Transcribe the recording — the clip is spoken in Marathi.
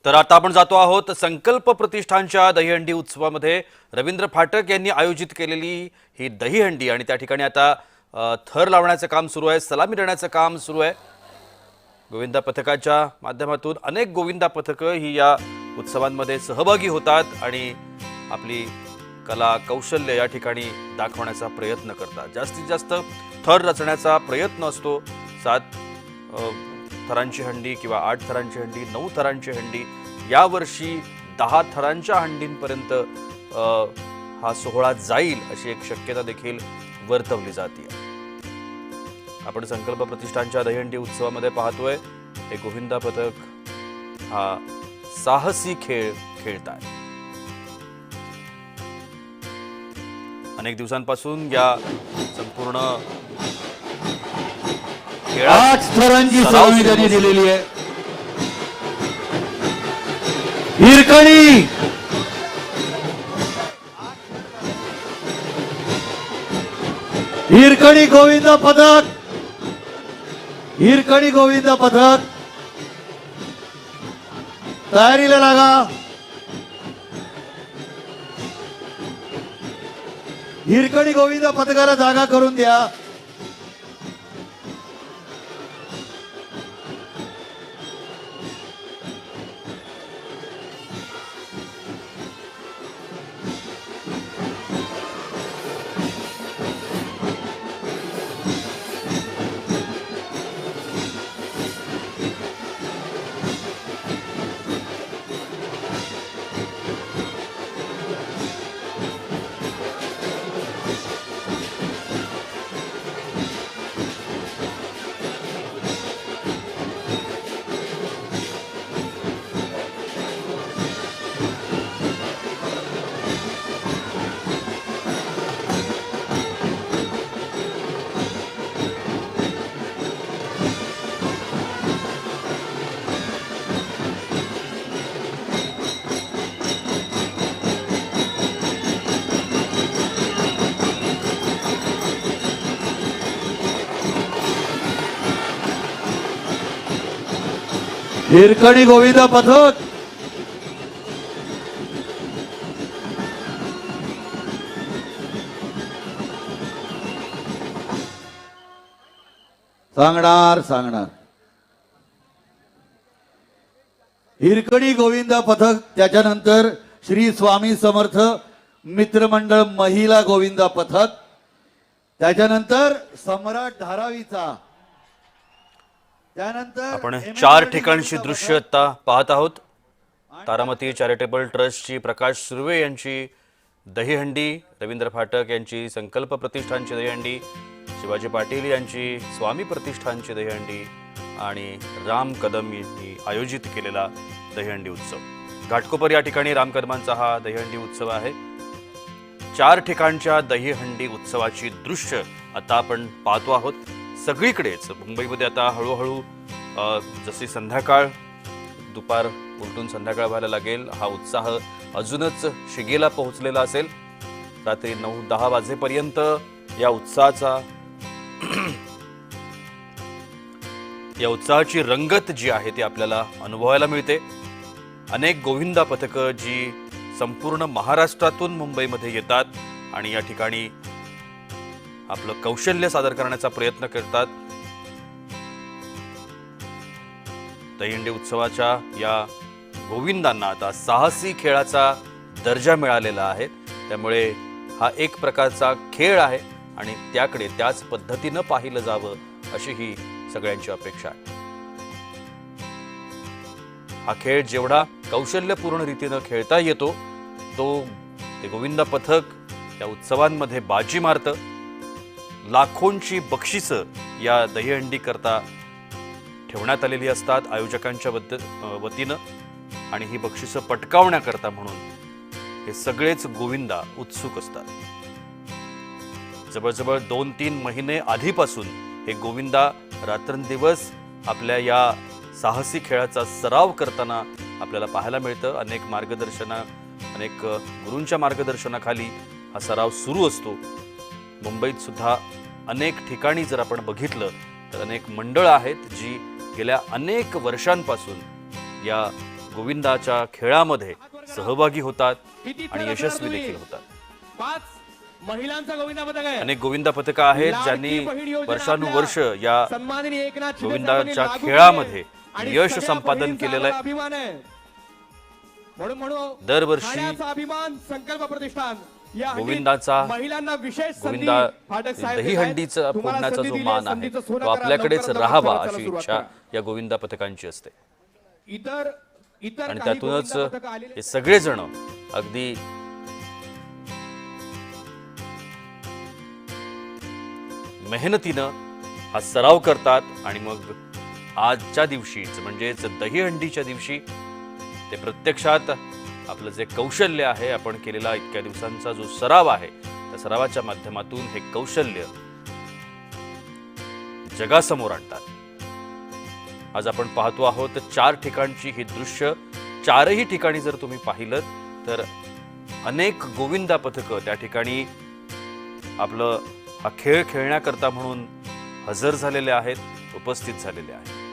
तर आता आपण जातो आहोत संकल्प प्रतिष्ठानच्या दहीहंडी उत्सवामध्ये रवींद्र फाटक यांनी आयोजित केलेली ही दहीहंडी आणि त्या ठिकाणी आता थर लावण्याचं काम सुरू आहे, सलामी देण्याचं काम सुरू आहे। गोविंदा पथकाच्या माध्यमातून अनेक गोविंदा पथकं ही या उत्सवांमध्ये सहभागी होतात आणि आपली कला कौशल्य या ठिकाणी दाखवण्याचा प्रयत्न करतात। जास्तीत जास्त थर रचण्याचा प्रयत्न असतो। 7 थरांची हंडी किंवा 8 थरांची हंडी, 9 थरांची हंडी, या वर्षी 10 थरांच्या हंडींपर्यंत हा सोहळा जाईल अशी एक शक्यता देखील वर्तवली जाते। आपण संकल्प प्रतिष्ठानच्या दहीहंडी उत्सवामध्ये पाहतोय हे गोविंदा पथक हा साहसी खेळ खेळतात। अनेक दिवसांपासून या संपूर्ण 8 थरांची सलामी त्यांनी दिलेली आहे। हिरकणी हिरकणी गोविंदा पथक, हिरकणी गोविंदा पथक तयारीला लागा। हिरकणी गोविंदा पथकाला जागा करून द्या। हिरकणी गोविंदा पथक सांगणार हिरकणी गोविंदा पथक, त्याच्यानंतर श्री स्वामी समर्थ मित्रमंडळ महिला गोविंदा पथक, त्याच्यानंतर सम्राट धारावीचा, त्यानंतर आपण 4 ठिकाणची दृश्य आता पाहत आहोत। तारामती चॅरिटेबल ट्रस्टची प्रकाश सुर्वे यांची दहीहंडी, रवींद्र फाटक यांची संकल्प प्रतिष्ठानची दहीहंडी, शिवाजी पाटील यांची स्वामी प्रतिष्ठानची दहीहंडी आणि राम कदम यांनी आयोजित केलेला दहीहंडी उत्सव। घाटकोपर या ठिकाणी राम कदमांचा हा दहीहंडी उत्सव आहे। 4 ठिकाणच्या दहीहंडी उत्सवाची दृश्य आता आपण पाहतो आहोत। सगळीकडेच मुंबईमध्ये आता हळूहळू जशी संध्याकाळ, दुपार उलटून संध्याकाळ व्हायला लागेल, हा उत्साह अजूनच शिगेला पोहोचलेला असेल। रात्री 9-10 वाजेपर्यंत या उत्साहाची रंगत जी आहे ती आपल्याला अनुभवायला मिळते। अनेक गोविंदा पथकं जी संपूर्ण महाराष्ट्रातून मुंबईमध्ये येतात आणि या ठिकाणी आपलं कौशल्य सादर करण्याचा प्रयत्न करतात। दहीहंडी उत्सवाच्या या गोविंदांना आता साहसी खेळाचा दर्जा मिळालेला आहे, त्यामुळे हा एक प्रकारचा खेळ आहे आणि त्याकडे त्याच पद्धतीनं पाहिलं जावं अशी ही सगळ्यांची अपेक्षा आहे। हा खेळ जेवढा कौशल्यपूर्ण रीतीनं खेळता येतो तो ते गोविंदा पथक या उत्सवांमध्ये बाजी मारतं। लाखोंची बक्षिसं या दहीहंडी करता ठेवण्यात आलेली असतात आयोजकांच्या वतीनं आणि ही बक्षिसं पटकावण्याकरता म्हणून हे सगळेच गोविंदा उत्सुक असतात। जवळजवळ 2-3 महिने आधीपासून हे गोविंदा रात्रंदिवस आपल्या या साहसी खेळाचा सराव करताना आपल्याला पाहायला मिळतं। अनेक गुरूंच्या मार्गदर्शनाखाली हा सराव सुरू असतो। मुंबईत सुद्धा अनेक ठिकाणी जर आपण बघितलं तर अनेक मंडळ आहेत जी गेल्या अनेक वर्षांपासून या गोविंदाच्या खेळामध्ये सहभागी होतात आणि यशस्वी देखील होतात. 5 महिलांचा गोविंदा पथक आहे. अनेक गोविंदा पथकं आहेत ज्यांनी लाडकी बहीण योजना वर्षानुवर्ष आपल्या या सन्माननीय एकनाथ शिंदे गोविंदाच्या साहेबांनी लागू खेळामध्ये केली आणि यश सगळ्या संपादन बहिणींचा केलेलं आहे. आम्हाला अभिमान आहे. म्हणून दरवर्षी ठाण्याचा अभिमान संकल्प प्रतिष्ठान या हंडीत गोविंदाचा महिलांना विशेष संधी गोविंदा फाटक साहेब देत आहेत. दहीहंडीचा तुम्हाला फोडण्याचा संधी जो दिली आहे, मान आहे संधीचं सोनं तो करा, आपल्याकडेच लवकरात लवकर राहावा खर्चाला अशी सुरुवात इच्छा करा. या गोविंदा पथकांची असते इतर आणि काही त्यातूनच गोविंदा पथकं आलेली हे सगळेजण अगदी मेहनतीनं हा सराव करतात आणि मग आजच्या दिवशीच म्हणजेच दहीहंडीच्या दिवशी ते प्रत्यक्षात आपलं जे कौशल्य आहे, आपण केलेला इतक्या दिवसांचा जो सराव आहे, त्या सरावाच्या माध्यमातून हे कौशल्य जगासमोर आणतात. आज आपण पाहतो आहोत 4 ठिकाणची ही दृश्य. 4ही ठिकाणी जर तुम्ही पाहिलं तर अनेक गोविंदा पथकं त्या ठिकाणी आपलं हा खेळ खेळण्याकरता म्हणून हजर झालेले आहेत, उपस्थित झालेले आहेत.